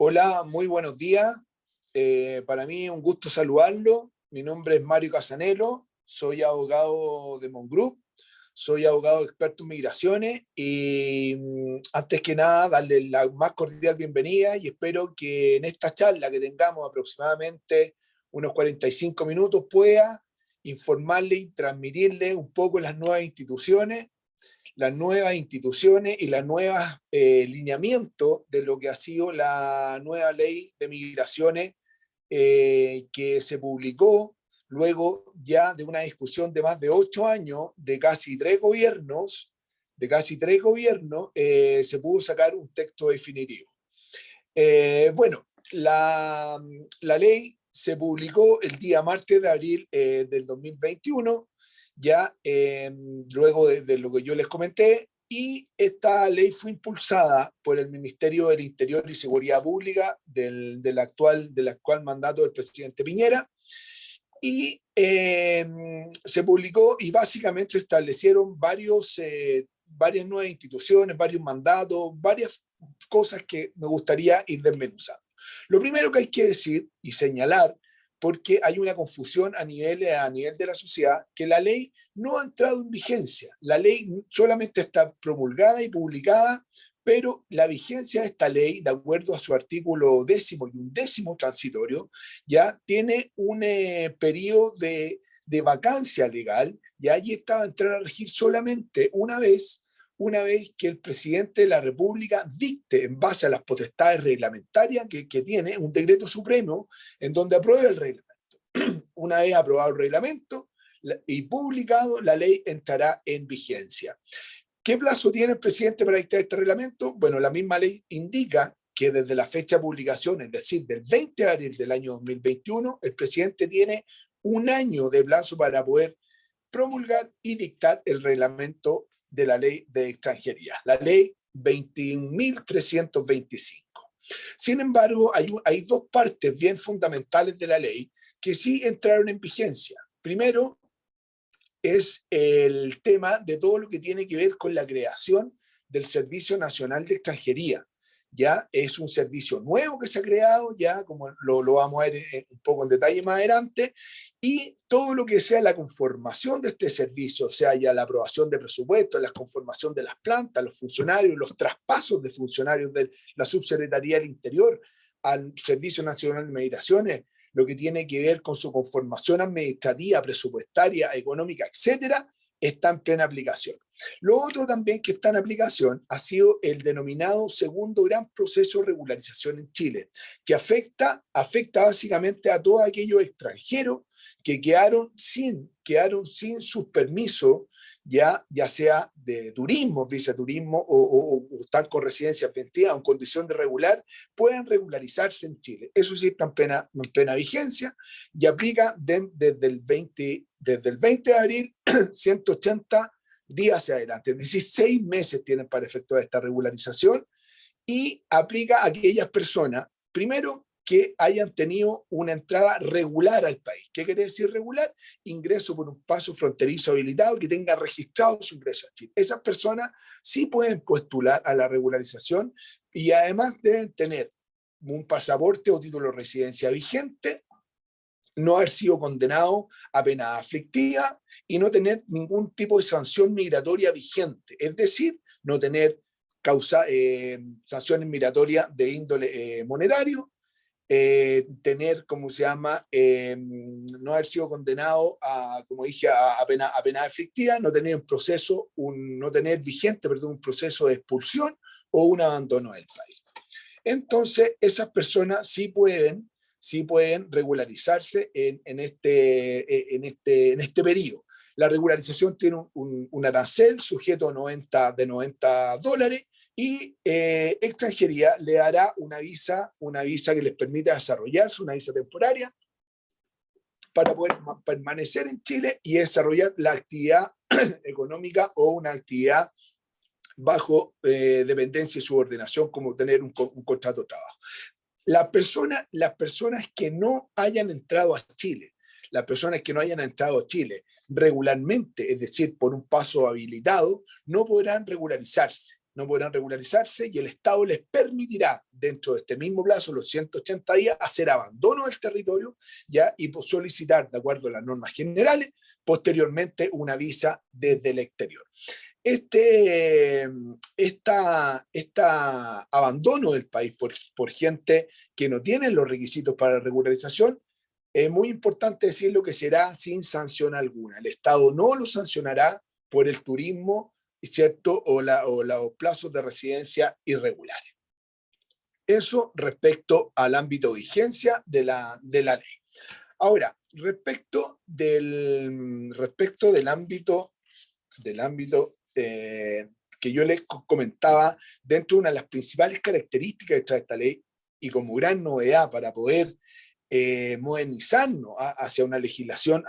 Hola, muy buenos días. Para mí es un gusto saludarlo. Mi nombre es Mario Casanelo, soy abogado de Mongroup, soy abogado experto en migraciones y antes que nada darle la más cordial bienvenida y espero que en esta charla que tengamos aproximadamente unos 45 minutos pueda informarle y transmitirle un poco las nuevas instituciones y los nuevos lineamientos de lo que ha sido la nueva ley de migraciones que se publicó luego ya de una discusión de más de 8 años, se pudo sacar un texto definitivo. Bueno, la ley se publicó el día martes de abril del 2021, ya luego de lo que yo les comenté, y esta ley fue impulsada por el Ministerio del Interior y Seguridad Pública del actual mandato del presidente Piñera, y se publicó y básicamente se establecieron varias nuevas instituciones, varios mandatos, varias cosas que me gustaría ir desmenuzando. Lo primero que hay que decir y señalar, porque hay una confusión a nivel de la sociedad, que la ley no ha entrado en vigencia. La ley solamente está promulgada y publicada, pero la vigencia de esta ley, de acuerdo a su artículo 10º y 11º transitorio, ya tiene un periodo de vacancia legal, y ahí estaba a entrar a regir solamente una vez que el presidente de la República dicte, en base a las potestades reglamentarias que tiene, un decreto supremo en donde apruebe el reglamento. Una vez aprobado el reglamento y publicado, la ley entrará en vigencia. ¿Qué plazo tiene el presidente para dictar este reglamento? Bueno, la misma ley indica que desde la fecha de publicación, es decir, del 20 de abril del año 2021, el presidente tiene un año de plazo para poder promulgar y dictar el reglamento de la ley de extranjería, la ley 21.325. Sin embargo, hay dos partes bien fundamentales de la ley que sí entraron en vigencia. Primero, es el tema de todo lo que tiene que ver con la creación del Servicio Nacional de Extranjería. Ya es un servicio nuevo que se ha creado, ya como lo vamos a ver un poco en detalle más adelante, y todo lo que sea la conformación de este servicio, o sea, ya la aprobación de presupuestos, la conformación de las plantas, los funcionarios, los traspasos de funcionarios de la Subsecretaría del Interior al Servicio Nacional de Migraciones, lo que tiene que ver con su conformación administrativa, presupuestaria, económica, etcétera, está en plena aplicación. Lo otro también que está en aplicación ha sido el denominado segundo gran proceso de regularización en Chile, que afecta básicamente a todos aquellos extranjeros que quedaron sin sus permisos, ya sea de turismo, visa turismo o están con residencia preventiva o en condición de regular, pueden regularizarse en Chile. Eso sí está en plena vigencia y aplica desde el 20 de abril 180 días hacia adelante, es decir, 6 meses tienen para efecto de esta regularización, y aplica a aquellas personas, primero, que hayan tenido una entrada regular al país. ¿Qué quiere decir regular? Ingreso por un paso fronterizo habilitado, que tenga registrado su ingreso a Chile. Esas personas sí pueden postular a la regularización y además deben tener un pasaporte o título de residencia vigente, no haber sido condenado a pena aflictiva y no tener ningún tipo de sanción migratoria vigente, es decir, no tener sanciones migratorias de índole monetario, tener, no haber sido condenado como dije, a pena aflictiva, no tener no tener vigente, un proceso de expulsión o un abandono del país. Entonces, esas personas sí pueden regularizarse en este periodo. La regularización tiene un arancel sujeto de $90 y extranjería le dará una visa que les permita desarrollarse, una visa temporaria, para poder permanecer en Chile y desarrollar la actividad económica o una actividad bajo dependencia y subordinación, como tener un contrato de trabajo. Las personas que no hayan entrado a Chile, regularmente, es decir, por un paso habilitado, no podrán regularizarse. no podrán regularizarse y el Estado les permitirá, dentro de este mismo plazo, los 180 días, hacer abandono del territorio, ¿ya? Y solicitar, de acuerdo a las normas generales, posteriormente una visa desde el exterior. Este abandono del país por gente que no tiene los requisitos para la regularización, es muy importante decirlo que será sin sanción alguna. El Estado no lo sancionará por el turismo, ¿cierto? O los plazos de residencia irregulares. Eso respecto al ámbito de vigencia de la ley. Ahora, respecto del ámbito que yo les comentaba, dentro de una de las principales características de esta ley, y como gran novedad para poder modernizarnos hacia una legislación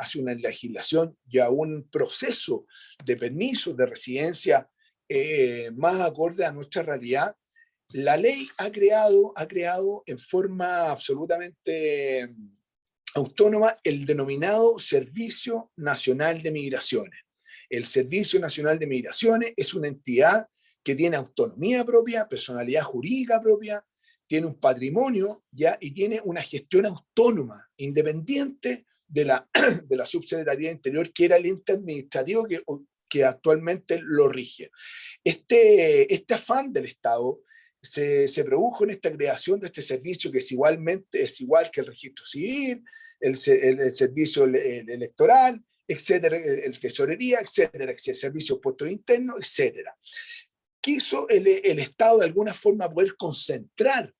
y a un proceso de permisos de residencia más acorde a nuestra realidad, la ley ha creado en forma absolutamente autónoma el denominado Servicio Nacional de Migraciones. El Servicio Nacional de Migraciones es una entidad que tiene autonomía propia, personalidad jurídica propia, tiene un patrimonio, ¿ya? Y tiene una gestión autónoma, independiente de la Subsecretaría de Interior, que era el ente administrativo que actualmente lo rige. Este afán del Estado se produjo en esta creación de este servicio, que es igual que el registro civil, el servicio electoral, etcétera, el tesorería, etcétera, el servicio de puestos internos, etcétera. Quiso el Estado de alguna forma poder concentrar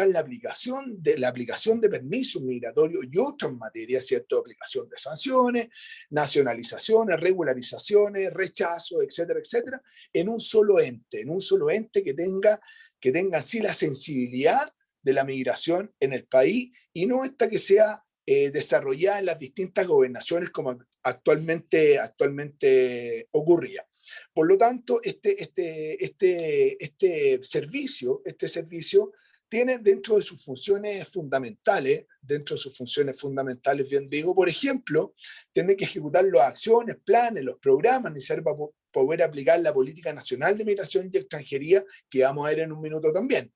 la aplicación de permisos migratorios y otras materias, ¿cierto? Aplicación de sanciones, nacionalizaciones, regularizaciones, rechazos, etcétera, etcétera, en un solo ente que tenga así la sensibilidad de la migración en el país, y no esta que sea desarrollada en las distintas gobernaciones como actualmente ocurría. Por lo tanto, este servicio tiene dentro de sus funciones fundamentales, bien digo, por ejemplo, tiene que ejecutar las acciones, planes, los programas necesarios para poder aplicar la política nacional de migración y extranjería, que vamos a ver en un minuto también.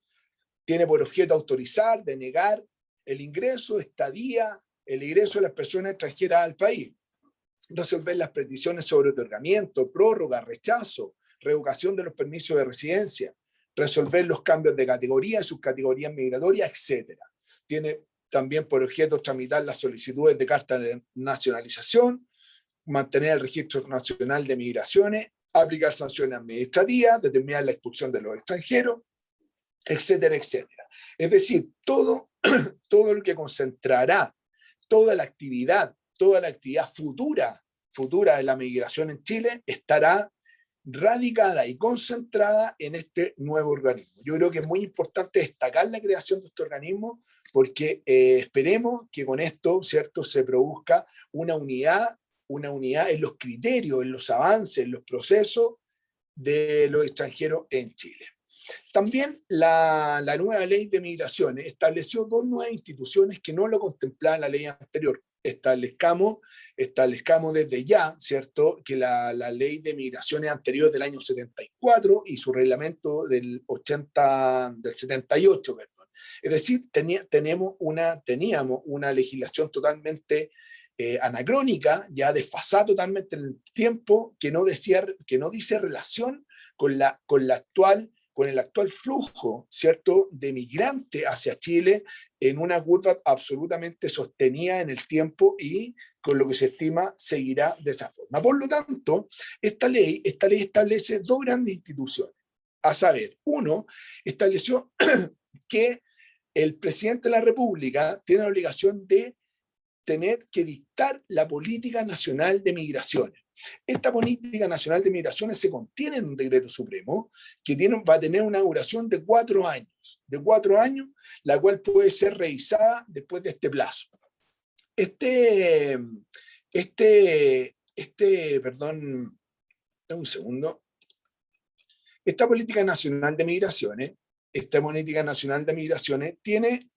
Tiene por objeto autorizar, denegar el ingreso, estadía, el ingreso de las personas extranjeras al país, resolver las peticiones sobre otorgamiento, prórroga, rechazo, revocación de los permisos de residencia, resolver los cambios de categoría, subcategorías migratorias, etc. Tiene también por objeto tramitar las solicitudes de carta de nacionalización, mantener el registro nacional de migraciones, aplicar sanciones administrativas, determinar la expulsión de los extranjeros, etcétera, etcétera. Es decir, todo lo que concentrará toda la actividad futura de la migración en Chile estará radicada y concentrada en este nuevo organismo. Yo creo que es muy importante destacar la creación de este organismo, porque esperemos que con esto, ¿cierto?, se produzca una unidad en los criterios, en los avances, en los procesos de los extranjeros en Chile. También la nueva ley de migraciones estableció dos nuevas instituciones que no lo contemplaba la ley anterior. Establezcamos desde ya, ¿cierto?, que la ley de migraciones anterior del año 74 y su reglamento del 78, perdón. Es decir, teníamos una legislación totalmente anacrónica, ya desfasada totalmente en el tiempo, que no dice relación con el actual flujo, ¿cierto?, de migrantes hacia Chile, en una curva absolutamente sostenida en el tiempo, y con lo que se estima seguirá de esa forma. Por lo tanto, esta ley establece dos grandes instituciones. A saber, uno, estableció que el presidente de la República tiene la obligación de tener que dictar la política nacional de migraciones. Esta política nacional de migraciones se contiene en un decreto supremo que va a tener una duración de 4 años, la cual puede ser revisada después de este plazo. Perdón, un segundo. Esta política nacional de migraciones tiene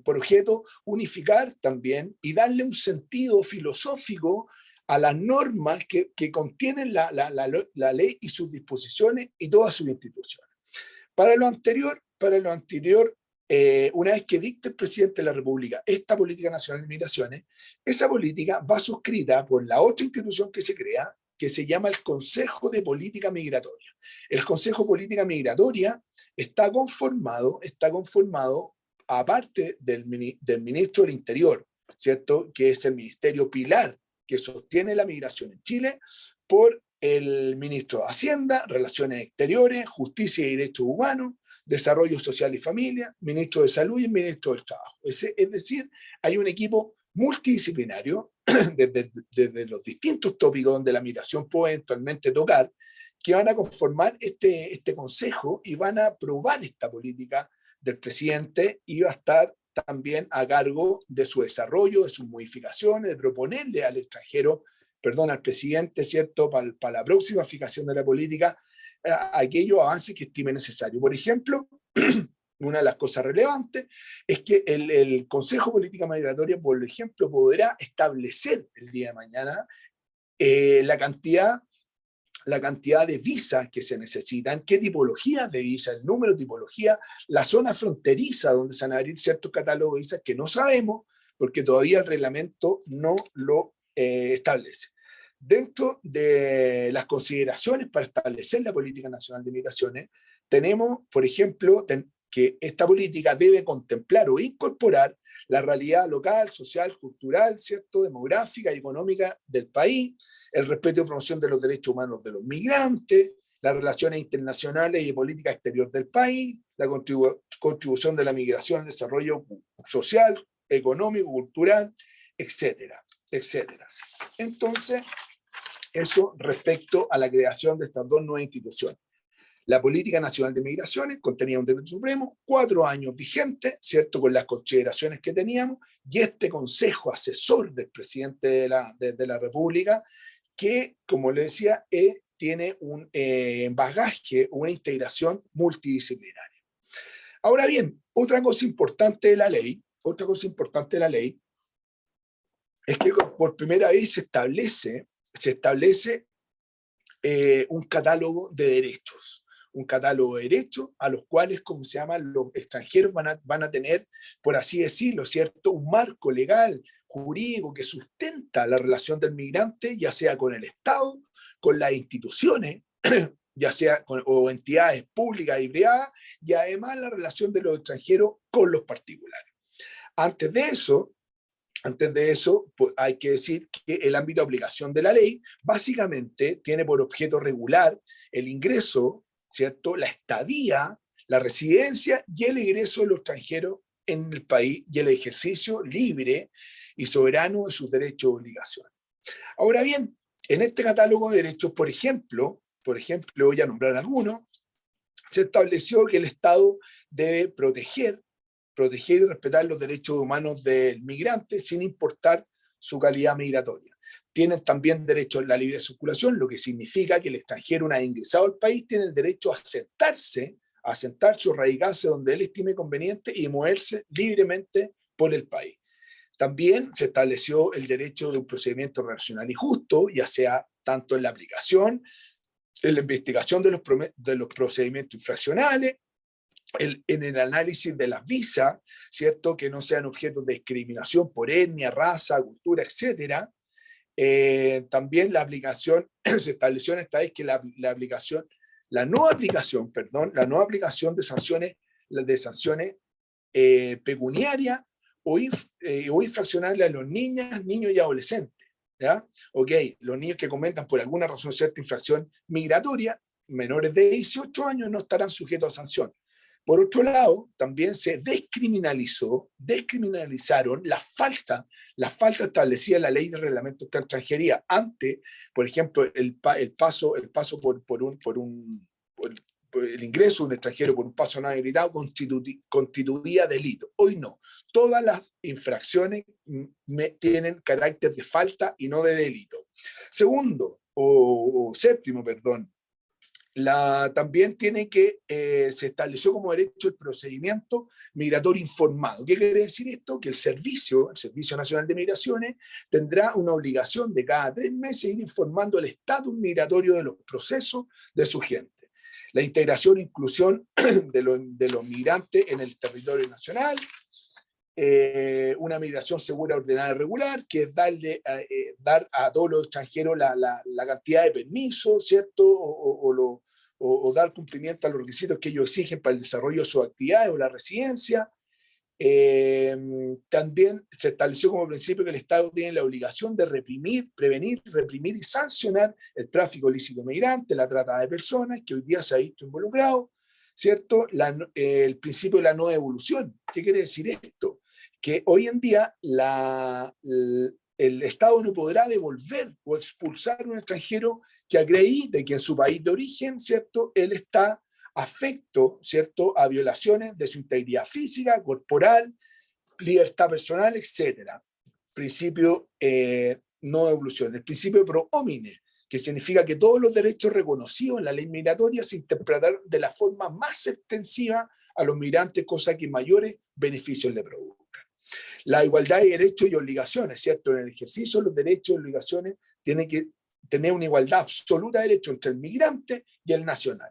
por objeto unificar también y darle un sentido filosófico a las normas que contienen la ley y sus disposiciones y todas sus instituciones. Para lo anterior, una vez que dicte el presidente de la República esta política nacional de migraciones, esa política va suscrita por la otra institución que se crea, que se llama el Consejo de Política Migratoria. El Consejo de Política Migratoria está conformado aparte del ministro del Interior, ¿cierto?, que es el ministerio pilar que sostiene la migración en Chile, por el ministro de Hacienda, Relaciones Exteriores, Justicia y Derechos Humanos, Desarrollo Social y Familia, ministro de Salud y ministro del Trabajo. Es decir, hay un equipo multidisciplinario desde los distintos tópicos donde la migración puede eventualmente tocar, que van a conformar este consejo y van a aprobar esta política del presidente, y va a estar también a cargo de su desarrollo, de sus modificaciones, de proponerle al extranjero, al presidente, ¿cierto?, para la próxima fijación de la política, aquellos avances que estime necesario. Por ejemplo, una de las cosas relevantes es que el Consejo de Política Migratoria, por ejemplo, podrá establecer el día de mañana la cantidad de visas que se necesitan, qué tipologías de visas, el número de tipologías, la zona fronteriza donde se van a abrir ciertos catálogos de visas que no sabemos porque todavía el reglamento no lo establece. Dentro de las consideraciones para establecer la política nacional de migraciones, tenemos, por ejemplo, que esta política debe contemplar o incorporar la realidad local, social, cultural, ¿cierto?, demográfica y económica del país, el respeto y promoción de los derechos humanos de los migrantes, las relaciones internacionales y política exterior del país, la contribución de la migración al desarrollo social, económico, cultural, etcétera, etcétera. Entonces, eso respecto a la creación de estas dos nuevas instituciones. La Política Nacional de Migraciones contenía un decreto supremo, 4 años vigente, ¿cierto?, con las consideraciones que teníamos, y este consejo asesor del presidente de la República, que, como le decía, tiene un bagaje, una integración multidisciplinaria. Ahora bien, otra cosa importante de la ley es que por primera vez se establece un catálogo de derechos. Un catálogo de derechos a los cuales, como se llama, los extranjeros van a tener, por así decirlo, ¿cierto?, un marco legal, jurídico, que sustenta la relación del migrante, ya sea con el Estado, con las instituciones, ya sea o entidades públicas y privadas, y además la relación de los extranjeros con los particulares. Antes de eso, pues, hay que decir que el ámbito de aplicación de la ley básicamente tiene por objeto regular el ingreso, ¿cierto?, la estadía, la residencia y el egreso de los extranjeros en el país, y el ejercicio libre y soberano de sus derechos y obligaciones. Ahora bien, en este catálogo de derechos, por ejemplo, voy a nombrar algunos, se estableció que el Estado debe proteger y respetar los derechos humanos del migrante sin importar su calidad migratoria. Tienen también derecho a la libre circulación, lo que significa que el extranjero, una vez ingresado al país, tiene el derecho a sentarse o radicarse donde él estime conveniente y moverse libremente por el país. También se estableció el derecho de un procedimiento racional y justo, ya sea tanto en la aplicación, en la investigación de los procedimientos infraccionales, en el análisis de las visas, ¿cierto?, que no sean objetos de discriminación por etnia, raza, cultura, etc. También la aplicación, se estableció en esta vez que la nueva aplicación de sanciones pecuniarias o infraccionales a los niños y adolescentes. ¿Ya? Ok, los niños que cometan por alguna razón cierta infracción migratoria, menores de 18 años, no estarán sujetos a sanción. Por otro lado, también se descriminalizaron las faltas establecidas en la ley de reglamento de extranjería. Antes, por ejemplo, el paso por el ingreso de un extranjero por un paso no habilitado constituía delito. Hoy no. Todas las infracciones tienen carácter de falta y no de delito. Séptimo, También se estableció como derecho el procedimiento migratorio informado. ¿Qué quiere decir esto? Que el Servicio Nacional de Migraciones, tendrá una obligación de cada 3 meses ir informando el estatus migratorio de los procesos de su gente. La integración e inclusión de los migrantes en el territorio nacional, una migración segura, ordenada y regular, que es dar a todos los extranjeros la cantidad de permisos, ¿cierto? O dar cumplimiento a los requisitos que ellos exigen para el desarrollo de sus actividades o la residencia. También se estableció como principio que el Estado tiene la obligación de prevenir, reprimir y sancionar el tráfico ilícito de migrantes, la trata de personas, que hoy día se ha visto involucrado, ¿cierto? El principio de la no devolución. ¿Qué quiere decir esto? Que hoy en día el Estado no podrá devolver o expulsar a un extranjero que acredite que en su país de origen, ¿cierto?, él está afecto, ¿cierto?, a violaciones de su integridad física, corporal, libertad personal, etc. Principio no devolución. El principio pro homine, que significa que todos los derechos reconocidos en la ley migratoria se interpretan de la forma más extensiva a los migrantes, cosa que mayores beneficios le produzcan. La igualdad de derechos y obligaciones, ¿cierto? En el ejercicio de los derechos y obligaciones tiene que tener una igualdad absoluta de derechos entre el migrante y el nacional.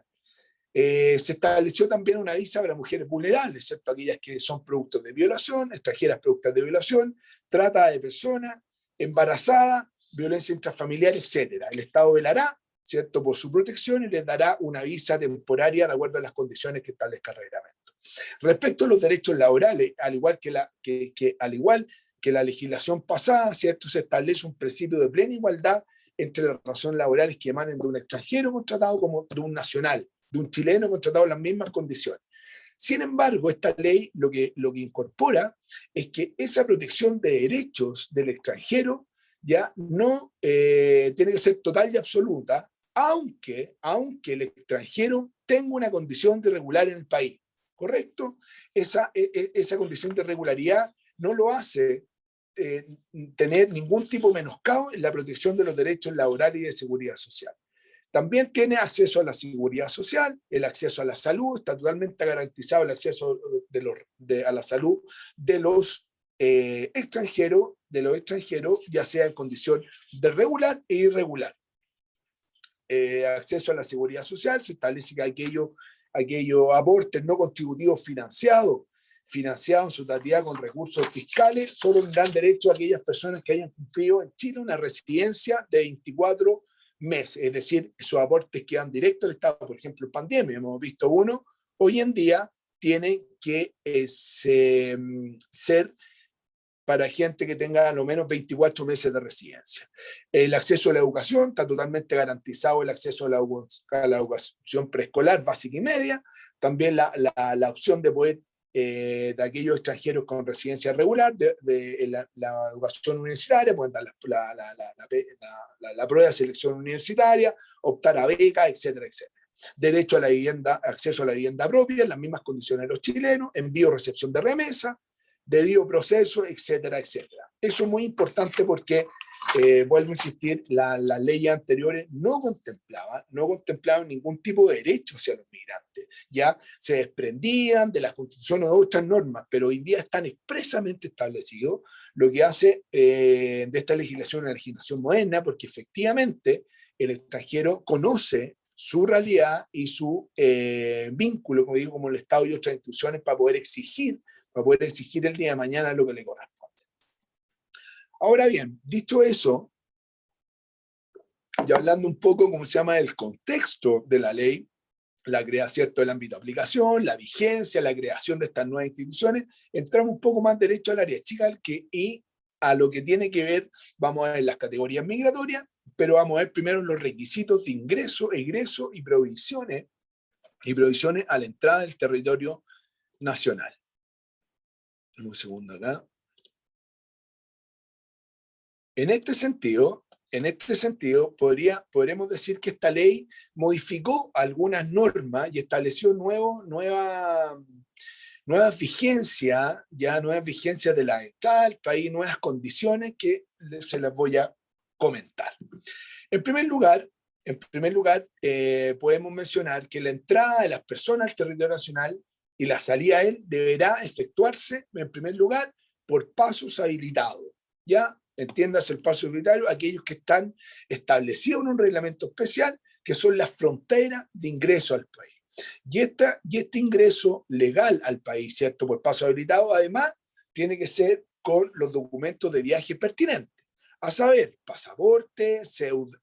Se estableció también una visa para mujeres vulnerables, ¿cierto? Aquellas que son productos de violación, extranjeras productos de violación, trata de personas, embarazadas, violencia intrafamiliar, etc. El Estado velará, ¿cierto?, por su protección y les dará una visa temporaria de acuerdo a las condiciones que establezca el reglamento. Respecto a los derechos laborales, al igual que la legislación pasada, ¿cierto?, se establece un principio de plena igualdad entre las relaciones laborales que emanen de un extranjero contratado como de un nacional, de un chileno contratado en las mismas condiciones. Sin embargo, esta ley lo que incorpora es que esa protección de derechos del extranjero ya no tiene que ser total y absoluta, aunque el extranjero tenga una condición de irregular en el país, ¿correcto? Esa condición de irregularidad no lo hace tener ningún tipo de menoscabo en la protección de los derechos laborales y de seguridad social. También tiene acceso a la seguridad social, el acceso a la salud, está totalmente garantizado el acceso a la salud de los extranjeros, ya sea en condición de regular e irregular. Acceso a la seguridad social, se establece que aquellos aportes no contributivos financiados en su totalidad con recursos fiscales, solo tendrán derecho a aquellas personas que hayan cumplido en Chile una residencia de 24 meses, es decir, esos aportes que van directo al Estado, por ejemplo, en pandemia, hemos visto uno, hoy en día tiene que ser para gente que tenga al menos 24 meses de residencia. El acceso a la educación, está totalmente garantizado el acceso a la educación preescolar, básica y media, también la opción de poder de aquellos extranjeros con residencia regular, la educación universitaria, pueden dar la prueba de selección universitaria, optar a becas, etcétera, etcétera. Derecho a la vivienda, acceso a la vivienda propia, en las mismas condiciones de los chilenos, envío, recepción de remesa, debido proceso, etcétera, etcétera. Eso es muy importante porque, vuelvo a insistir, las leyes anteriores no contemplaban ningún tipo de derecho hacia los migrantes. Ya se desprendían de las constituciones de otras normas, pero hoy día están expresamente establecidos, lo que hace de esta legislación una legislación moderna, porque efectivamente el extranjero conoce su realidad y su vínculo, como digo, como el Estado y otras instituciones para poder exigir el día de mañana lo que le corresponde. Ahora bien, dicho eso, ya hablando un poco, ¿cómo se llama?, del contexto de la ley, la creación del ámbito de aplicación, la vigencia, la creación de estas nuevas instituciones, entramos un poco más derecho al área chica y a lo que tiene que ver, vamos a ver las categorías migratorias, pero vamos a ver primero los requisitos de ingreso, egreso y provisiones a la entrada del territorio nacional. Un segundo acá. En este sentido, podremos decir que esta ley modificó algunas normas y estableció nuevas vigencias de la entrada al país, nuevas condiciones que se las voy a comentar. En primer lugar, En primer lugar, podemos mencionar que la entrada de las personas al territorio nacional y la salida a él deberá efectuarse, en primer lugar, por pasos habilitados. ¿Ya? Entiéndase el paso habilitario, aquellos que están establecidos en un reglamento especial, que son las fronteras de ingreso al país. Y este ingreso legal al país, ¿cierto? Por paso habilitado, además, tiene que ser con los documentos de viaje pertinentes. A saber, pasaporte,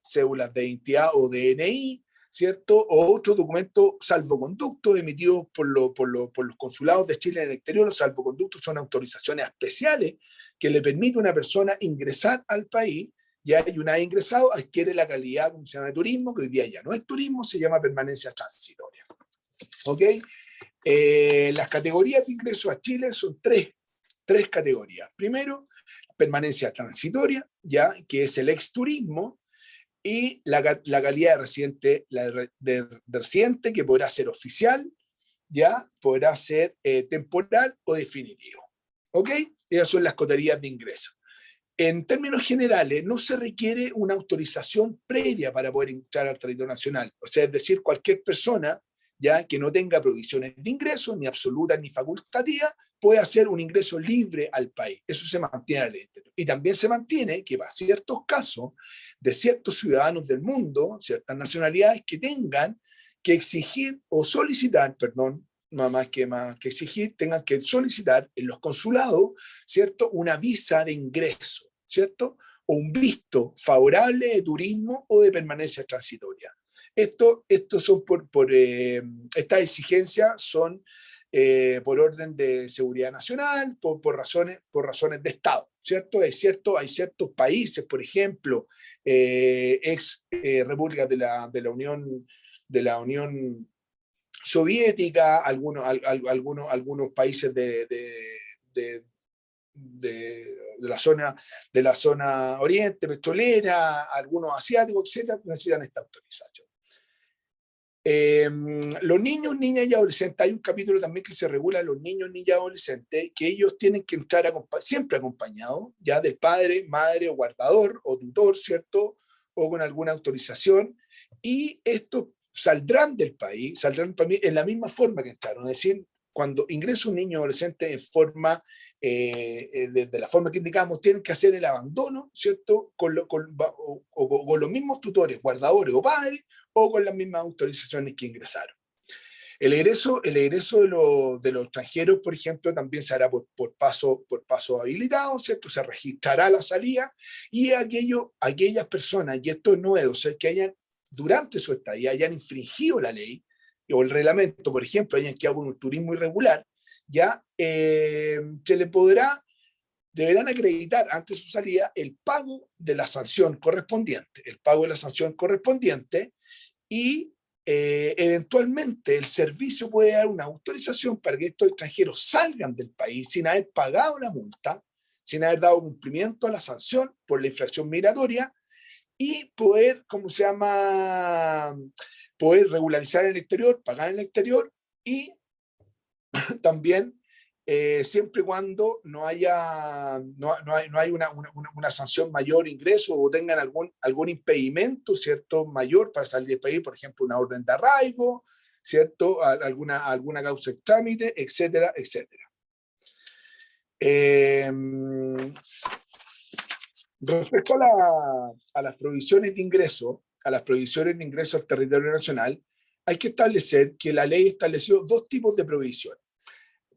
cédulas de identidad o DNI, ¿cierto? O otro documento salvoconducto emitidos por los consulados de Chile en el exterior. Los salvoconductos son autorizaciones especiales que le permite a una persona ingresar al país, ya, y una vez ingresado adquiere la calidad, como se llama, de turismo, que hoy día ya no es turismo, se llama permanencia transitoria. ¿Ok? Las categorías de ingreso a Chile son tres categorías. Primero, permanencia transitoria, ya, que es el exturismo, y la calidad de residente, de residente, que podrá ser oficial, ya, podrá ser temporal o definitivo. ¿Ok? Esas son las categorías de ingreso. En términos generales, no se requiere una autorización previa para poder entrar al territorio nacional. O sea, es decir, cualquier persona, ya, que no tenga provisiones de ingreso, ni absolutas ni facultativas, puede hacer un ingreso libre al país. Eso se mantiene al interior. Y también se mantiene que para ciertos casos de ciertos ciudadanos del mundo, ciertas nacionalidades que tengan que exigir o solicitar, perdón, más que exigir, tengan que solicitar en los consulados, ¿cierto?, una visa de ingreso, ¿cierto? O un visto favorable de turismo o de permanencia transitoria. Estas exigencias son por orden de seguridad nacional, por razones de Estado, ¿cierto? Hay ciertos países, por ejemplo, repúblicas de la Unión Soviética, algunos países de la zona oriente, petrolera, algunos asiáticos, etcétera, necesitan esta autorización. Los niños, niñas y adolescentes, hay un capítulo también que se regula a los niños, niñas y adolescentes, que ellos tienen que entrar siempre acompañados, ya del padre, madre o guardador o tutor, ¿cierto? O con alguna autorización, y estos saldrán del país en la misma forma que entraron, es decir, cuando ingresa un niño o adolescente en forma, de la forma que indicamos, tienen que hacer el abandono, ¿cierto? Con los mismos tutores, guardadores o padres, o con las mismas autorizaciones que ingresaron. El egreso de los extranjeros, por ejemplo, también se hará por paso habilitado, ¿cierto? Se registrará la salida, y aquellas personas, y esto es nuevo, o sea, que hayan, durante su estadía, hayan infringido la ley o el reglamento, por ejemplo, hayan quedado con un turismo irregular, ya se le deberán acreditar antes de su salida el pago de la sanción correspondiente, y eventualmente el servicio puede dar una autorización para que estos extranjeros salgan del país sin haber pagado la multa, sin haber dado cumplimiento a la sanción por la infracción migratoria, y poder, poder regularizar en el exterior, pagar en el exterior, y también siempre y cuando no hay una sanción mayor ingreso, o tengan algún impedimento, ¿cierto?, mayor para salir del país, por ejemplo, una orden de arraigo, ¿cierto?, alguna causa de trámite, etcétera, etcétera. Respecto a las provisiones de ingreso, al territorio nacional, hay que establecer que la ley estableció dos tipos de provisiones: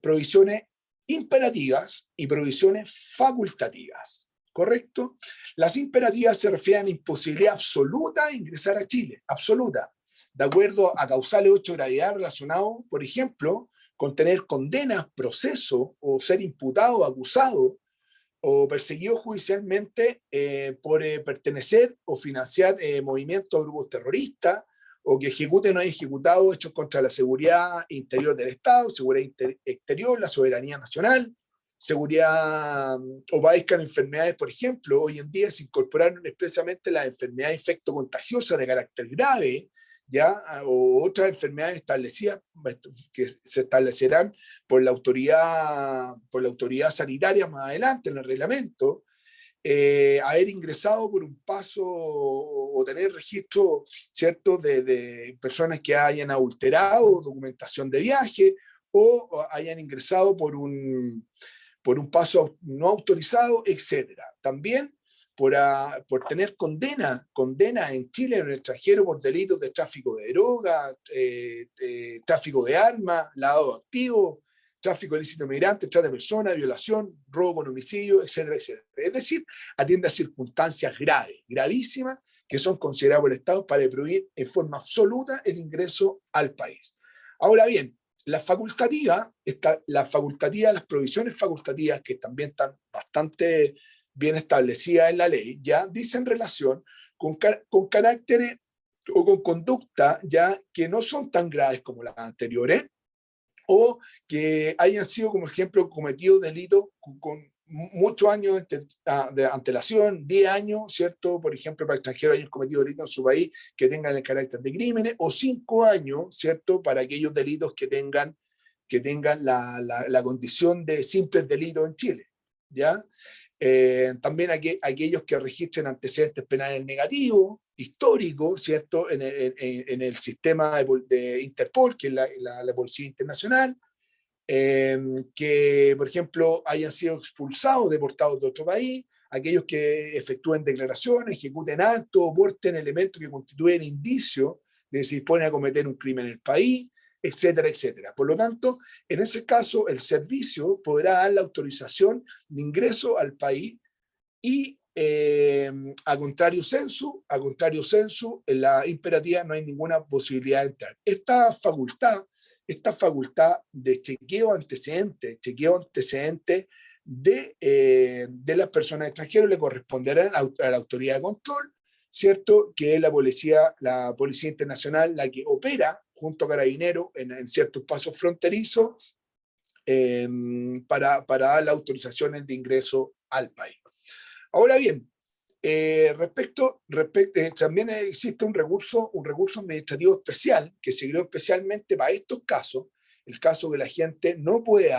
provisiones imperativas y provisiones facultativas, ¿correcto? Las imperativas se refieren a imposibilidad absoluta de ingresar a Chile, absoluta, de acuerdo a causales de 8 gravedad relacionados, por ejemplo, con tener condenas, proceso, o ser imputado, acusado o perseguido judicialmente por pertenecer o financiar movimientos o grupos terroristas, o que ejecuten o hayan ejecutado hechos contra la seguridad interior del Estado, seguridad exterior, la soberanía nacional, seguridad, o padezcan enfermedades. Por ejemplo, hoy en día se incorporaron expresamente las enfermedades infectocontagiosas de carácter grave, ya, o otras enfermedades establecidas que se establecerán por la autoridad sanitaria más adelante en el reglamento, haber ingresado por un paso o tener registro, ¿cierto?, de personas que hayan adulterado documentación de viaje o hayan ingresado por un paso no autorizado, etcétera. También por tener condena en Chile o en el extranjero por delitos de tráfico de droga, tráfico de armas, lavado de activos, tráfico ilícito de migrantes, trata de personas, violación, robo con homicidio, etcétera, etcétera. Es decir, atiende a circunstancias graves, gravísimas, que son consideradas por el Estado para prohibir en forma absoluta el ingreso al país. Ahora bien, las provisiones facultativas, que también están bastante bien establecidas en la ley, ya dicen relación con caracteres o con conducta ya que no son tan graves como las anteriores, o que hayan sido, como ejemplo, cometidos delitos con muchos años de antelación, 10 años, ¿cierto? Por ejemplo, para extranjeros hayan cometido delitos en su país que tengan el carácter de crímenes, o 5 años, ¿cierto? Para aquellos delitos que tengan la condición de simples delitos en Chile, ¿ya? También aquellos que registren antecedentes penales negativos, históricos, ¿cierto? En el sistema de Interpol, que es la Policía Internacional, que, por ejemplo, hayan sido expulsados, deportados de otro país, aquellos que efectúen declaraciones, ejecuten actos, o porten elementos que constituyen indicio de que se disponen a cometer un crimen en el país, etcétera, etcétera. Por lo tanto, en ese caso, el servicio podrá dar la autorización de ingreso al país y a contrario censo, en la imperativa no hay ninguna posibilidad de entrar. Esta facultad de chequeo antecedente de las personas extranjeras le corresponderá a la autoridad de control, ¿cierto? Que es la Policía Internacional la que opera junto a Carabineros en ciertos pasos fronterizos para dar las autorizaciones de ingreso al país. Ahora bien, también existe un recurso administrativo especial que se creó especialmente para estos casos, el caso que la gente no puede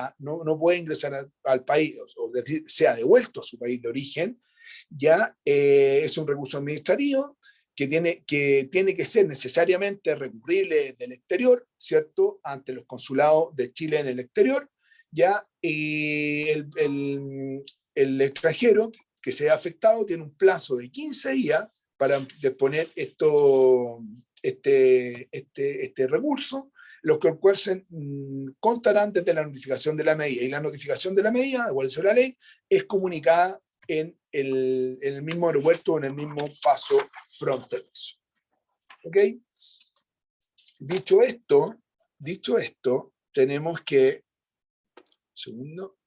ingresar al país, o decir, sea devuelto a su país de origen, ya es un recurso administrativo que tiene que ser necesariamente recurrible del exterior, ¿cierto?, ante los consulados de Chile en el exterior, ya, y el extranjero que sea afectado tiene un plazo de 15 días para disponer este recurso, los que se contarán desde la notificación de la medida. Y la notificación de la medida, igual que la ley, es comunicada en el mismo aeropuerto o en el mismo paso fronterizo. ¿Ok? Dicho esto, tenemos que... Segundo.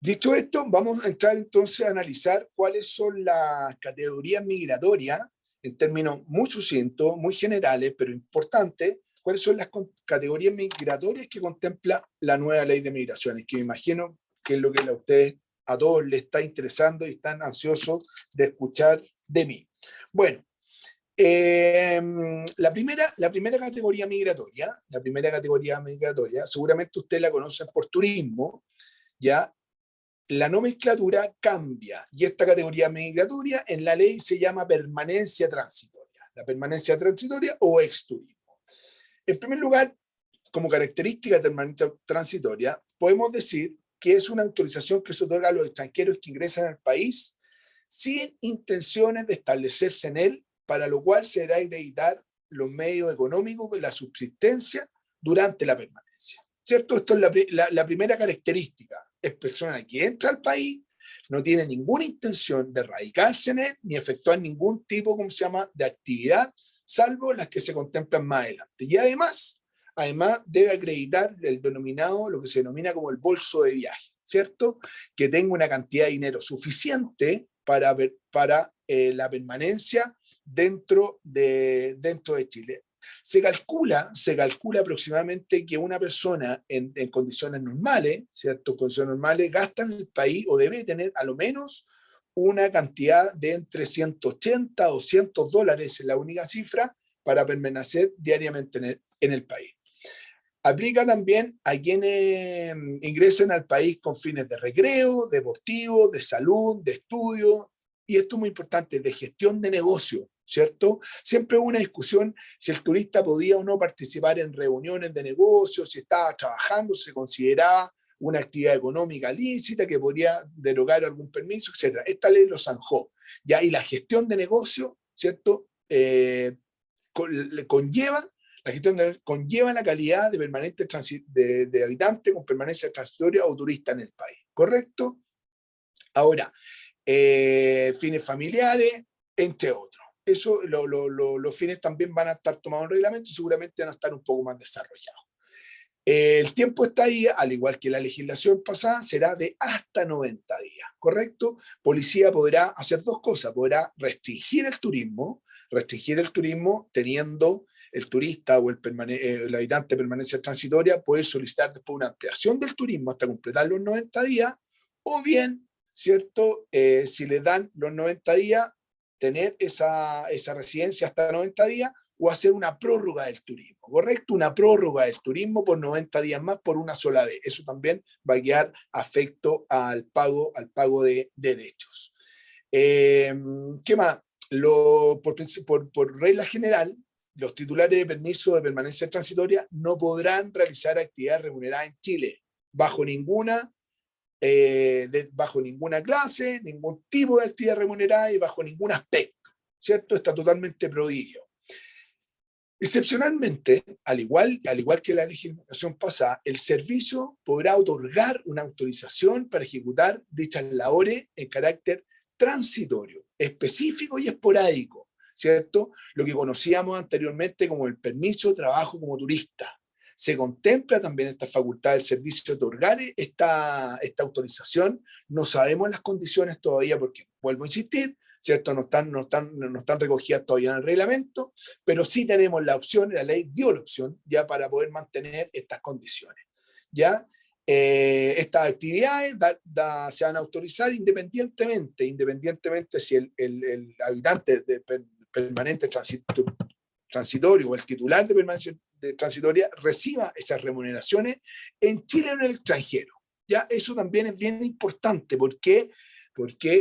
Dicho esto, vamos a entrar entonces a analizar cuáles son las categorías migratorias, en términos muy sucintos, muy generales, pero importantes, cuáles son las categorías migratorias que contempla la nueva ley de migraciones, que me imagino que es lo que a todos les está interesando y están ansiosos de escuchar de mí. Bueno, la primera categoría migratoria, seguramente ustedes la conocen por turismo, ya. La nomenclatura cambia y esta categoría migratoria en la ley se llama permanencia transitoria, la permanencia transitoria o exturismo. En primer lugar, como característica de permanencia transitoria, podemos decir que es una autorización que se otorga a los extranjeros que ingresan al país sin intenciones de establecerse en él, para lo cual se deberá acreditar los medios económicos de la subsistencia durante la permanencia. ¿Cierto? Esto es la primera característica. Es persona que entra al país, no tiene ninguna intención de radicarse en él, ni efectuar ningún tipo, de actividad, salvo las que se contemplan más adelante. Y además debe acreditar lo que se denomina como el bolso de viaje, ¿cierto? Que tenga una cantidad de dinero suficiente para la permanencia dentro de Chile. Se calcula aproximadamente que una persona en condiciones normales, ¿cierto? Condiciones normales, gasta en el país o debe tener a lo menos una cantidad de entre 180 a 200 dólares, es la única cifra, para permanecer diariamente en el país. Aplica también a quienes ingresen al país con fines de recreo, deportivo, de salud, de estudio, y esto es muy importante, de gestión de negocio, ¿cierto? Siempre hubo una discusión si el turista podía o no participar en reuniones de negocios, si estaba trabajando, se consideraba una actividad económica lícita que podría derogar algún permiso, etc. Esta ley lo zanjó, ¿ya? Y la gestión de negocio, ¿cierto? Conlleva la gestión conlleva la calidad de permanente de habitante con permanencia transitoria o turista en el país, ¿correcto? Ahora, fines familiares, entre otros. Eso, los fines también van a estar tomados en reglamento y seguramente van a estar un poco más desarrollados. El tiempo está ahí, al igual que la legislación pasada, será de hasta 90 días, ¿correcto? Policía podrá hacer dos cosas, podrá restringir el turismo teniendo el turista o el habitante de permanencia transitoria, puede solicitar después una ampliación del turismo hasta completar los 90 días, o bien, ¿cierto? Si le dan los 90 días, tener esa residencia hasta 90 días, o hacer una prórroga del turismo, ¿correcto? Una prórroga del turismo por 90 días más por una sola vez. Eso también va a quedar afecto al pago de derechos. ¿Qué más? Por regla general, los titulares de permiso de permanencia transitoria no podrán realizar actividades remuneradas en Chile bajo ninguna clase, ningún tipo de actividad remunerada y bajo ningún aspecto, ¿cierto? Está totalmente prohibido. Excepcionalmente, al igual que la legislación pasada, el servicio podrá otorgar una autorización para ejecutar dichas labores en carácter transitorio, específico y esporádico, ¿cierto? Lo que conocíamos anteriormente como el permiso de trabajo como turista. Se contempla también esta facultad del servicio de otorgar esta autorización. No sabemos las condiciones todavía porque, vuelvo a insistir, ¿cierto? No están recogidas todavía en el reglamento, pero sí tenemos la opción, la ley dio la opción ya para poder mantener estas condiciones. ¿Ya? Estas actividades se van a autorizar independientemente si el habitante de permanente transitorio o el titular de permanencia transitoria reciba esas remuneraciones en Chile o en el extranjero. ¿Ya? Eso también es bien importante porque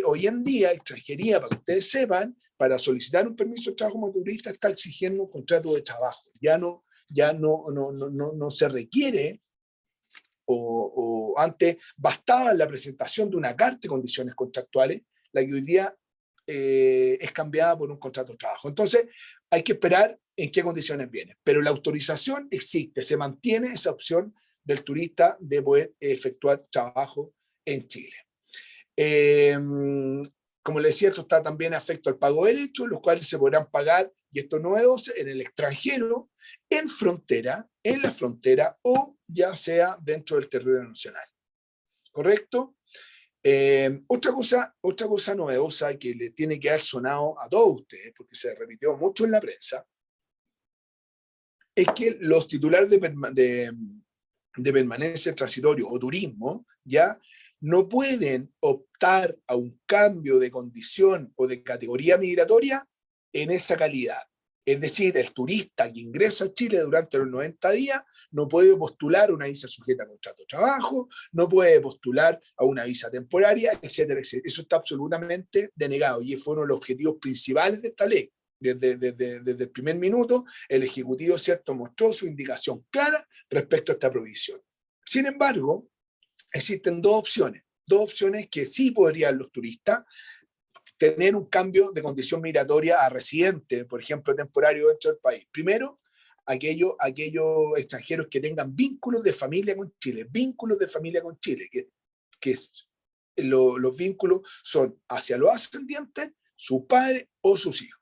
hoy en día extranjería, para que ustedes sepan, para solicitar un permiso de trabajo como turista está exigiendo un contrato de trabajo. Ya no se requiere, o antes bastaba la presentación de una carta de condiciones contractuales, la que hoy día es cambiada por un contrato de trabajo. Entonces, hay que esperar en qué condiciones viene. Pero la autorización existe, se mantiene esa opción del turista de poder efectuar trabajo en Chile. Como les decía, esto está también afecto al pago de derechos, los cuales se podrán pagar, y esto no es en el extranjero, en la frontera o ya sea dentro del territorio nacional. ¿Correcto? Otra cosa novedosa que le tiene que haber sonado a todos ustedes, porque se repitió mucho en la prensa, es que los titulares de permanencia transitorio o turismo ya no pueden optar a un cambio de condición o de categoría migratoria en esa calidad. Es decir, el turista que ingresa a Chile durante los 90 días no puede postular una visa sujeta a contrato de trabajo, no puede postular a una visa temporaria, etcétera, etcétera. Eso está absolutamente denegado y fue uno de los objetivos principales de esta ley. Desde el primer minuto, el Ejecutivo, ¿cierto?, mostró su indicación clara respecto a esta prohibición. Sin embargo, existen dos opciones que sí podrían los turistas tener un cambio de condición migratoria a residente, por ejemplo, temporario dentro del país. Primero, aquellos extranjeros que tengan vínculos de familia con Chile, los vínculos son hacia los ascendientes, su padre o sus hijos.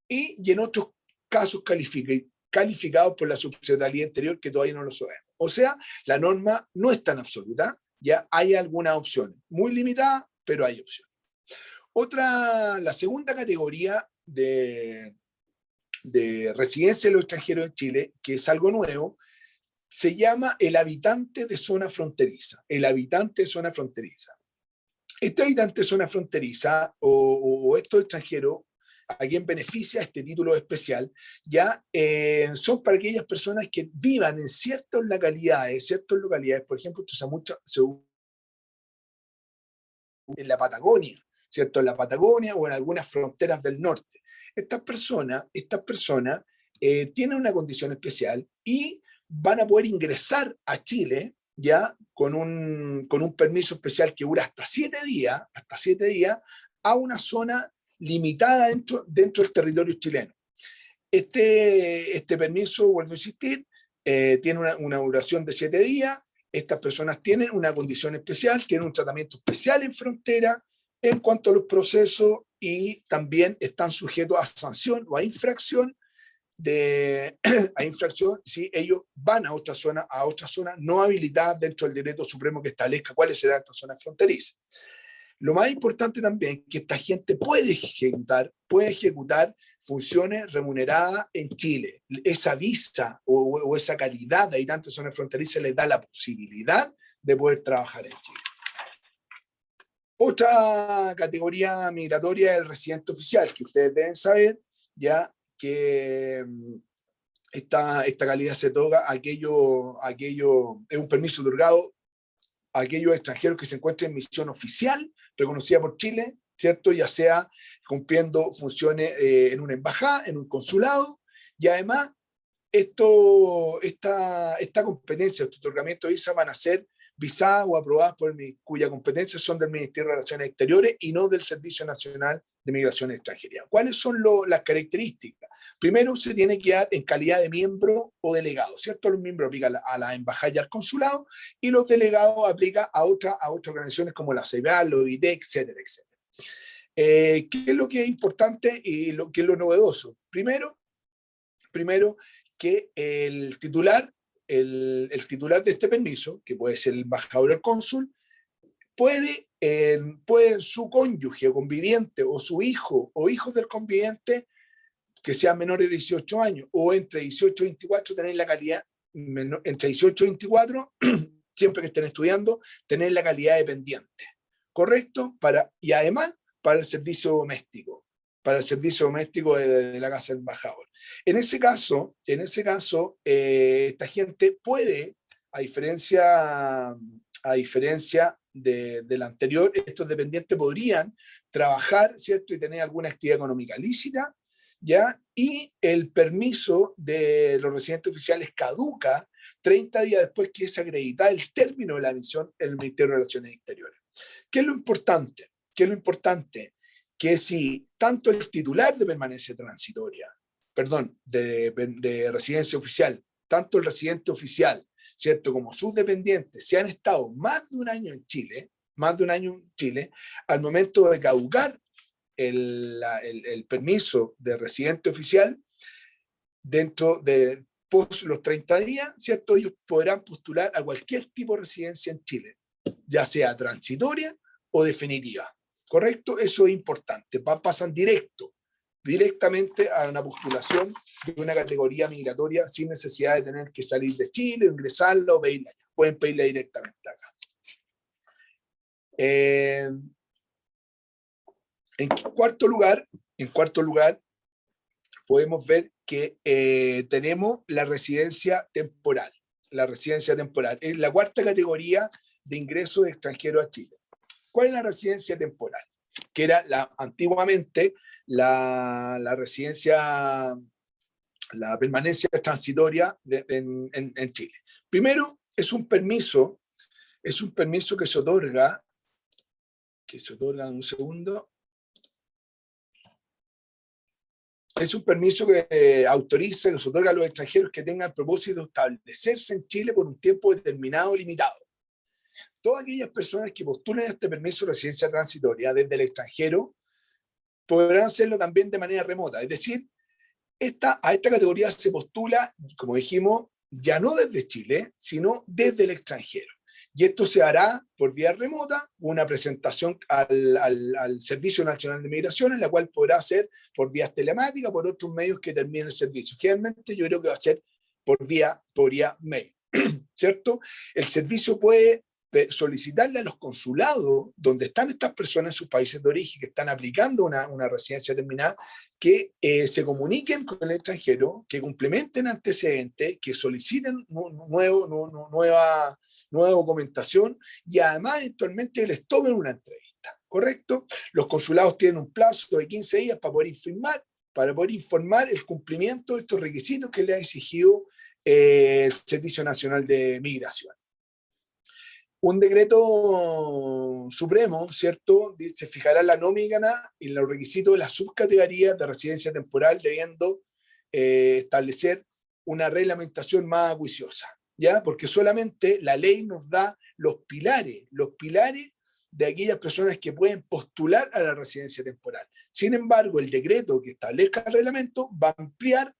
Y en otros casos calificados por la subsidiariedad interior que todavía no lo sabemos. O sea, la norma no es tan absoluta, ya hay algunas opciones, muy limitadas, pero hay opciones. La segunda categoría de residencia de los extranjeros en Chile, que es algo nuevo, se llama el habitante de zona fronteriza. El habitante de zona fronteriza. Este habitante de zona fronteriza o estos extranjeros a quien beneficia este título especial, ya son para aquellas personas que vivan en ciertas localidades, por ejemplo, esto se en la Patagonia, ¿cierto? En la Patagonia o en algunas fronteras del norte. Estas personas tienen una condición especial y van a poder ingresar a Chile ya con un permiso especial que dura hasta 7 días, a una zona limitada dentro del territorio chileno. Este permiso, vuelvo a insistir, tiene una duración de 7 días. Estas personas tienen una condición especial, tienen un tratamiento especial en frontera en cuanto a los procesos y también están sujetos a sanción o a infracción si ellos van a otra zona no habilitada dentro del decreto supremo que establezca cuáles serán estas zonas fronterizas. Lo más importante también es que esta gente puede ejecutar funciones remuneradas en Chile. Esa visa o esa calidad de habitantes de zonas fronterizas les da la posibilidad de poder trabajar en Chile. Otra categoría migratoria es el residente oficial, que ustedes deben saber ya que esta calidad se otorga aquello es un permiso otorgado a aquellos extranjeros que se encuentren en misión oficial reconocida por Chile, ¿cierto? Ya sea cumpliendo funciones en una embajada, en un consulado, y además esta competencia, este otorgamiento de visa van a ser visadas o aprobadas cuya competencia son del Ministerio de Relaciones Exteriores y no del Servicio Nacional de Migración y Extranjería. ¿Cuáles son las características? Primero, se tiene que dar en calidad de miembro o delegado, ¿cierto? Los miembros aplican a la embajada y al consulado, y los delegados aplican a otras organizaciones como la CEBAL, la OIT, etcétera, etcétera. ¿Qué es lo que es importante y qué es lo novedoso? Primero, que el titular de este permiso, que puede ser el embajador o el cónsul, puede su cónyuge o conviviente o su hijo o hijos del conviviente que sean menores de 18 años o entre 18 y 24 tener la calidad, entre 18 y 24, siempre que estén estudiando, tener la calidad de dependiente, ¿correcto? Y además para el servicio doméstico de la casa del embajador. En ese caso, esta gente puede, a diferencia del anterior, estos dependientes podrían trabajar, ¿cierto? Y tener alguna actividad económica lícita, ¿ya? Y el permiso de los residentes oficiales caduca 30 días después que es acreditada el término de la misión en el Ministerio de Relaciones Exteriores. ¿Qué es lo importante? Que si tanto el titular de permanencia transitoria, de residencia oficial, tanto el residente oficial, ¿cierto?, como sus dependientes, si han estado más de un año en Chile, al momento de caducar el permiso de residente oficial, dentro de los 30 días, ¿cierto?, ellos podrán postular a cualquier tipo de residencia en Chile, ya sea transitoria o definitiva. ¿Correcto? Eso es importante. Pasan directamente a una postulación de una categoría migratoria sin necesidad de tener que salir de Chile, ingresarla o pedirla. Pueden pedirla directamente acá. En cuarto lugar, podemos ver que tenemos la residencia temporal. Es la cuarta categoría de ingreso de extranjeros a Chile. ¿Cuál es la residencia temporal? Que era antiguamente la permanencia transitoria en Chile. Primero, es un permiso que se otorga, un segundo. Es un permiso que autoriza, que se otorga a los extranjeros que tengan el propósito de establecerse en Chile por un tiempo determinado, limitado. Todas aquellas personas que postulen este permiso de residencia transitoria desde el extranjero podrán hacerlo también de manera remota. Es decir, a esta categoría se postula, como dijimos, ya no desde Chile, sino desde el extranjero. Y esto se hará por vía remota, una presentación al Servicio Nacional de Migración, en la cual podrá hacer por vías telemáticas, por otros medios que terminen el servicio. Generalmente yo creo que va a ser por vía mail, ¿cierto? El servicio puede solicitarle a los consulados donde están estas personas en sus países de origen que están aplicando una residencia determinada, que se comuniquen con el extranjero, que complementen antecedentes, que soliciten nueva documentación y además eventualmente les tomen una entrevista, ¿correcto? Los consulados tienen un plazo de 15 días para poder informar el cumplimiento de estos requisitos que le ha exigido el Servicio Nacional de Migración. Un decreto supremo, ¿cierto?, se fijará la nómina y los requisitos de las subcategorías de residencia temporal, debiendo establecer una reglamentación más acuiciosa, ¿ya? Porque solamente la ley nos da los pilares de aquellas personas que pueden postular a la residencia temporal. Sin embargo, el decreto que establezca el reglamento va a ampliar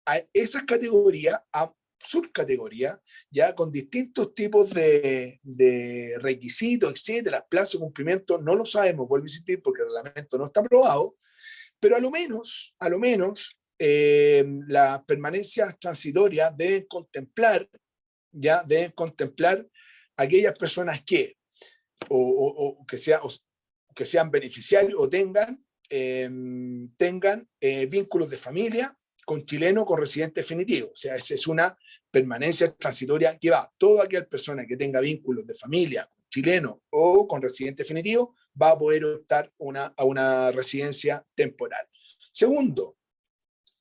a esas categorías a subcategorías, ya con distintos tipos de requisitos, etcétera, plazo de cumplimiento, no lo sabemos, vuelvo a insistir, porque el reglamento no está aprobado, pero a lo menos las permanencias transitorias deben contemplar aquellas personas que que sean beneficiarios o tengan vínculos de familia con chileno con residente definitivo. O sea, esa es una permanencia transitoria que va. Toda aquella persona que tenga vínculos de familia con chileno o con residente definitivo va a poder optar a una residencia temporal. Segundo,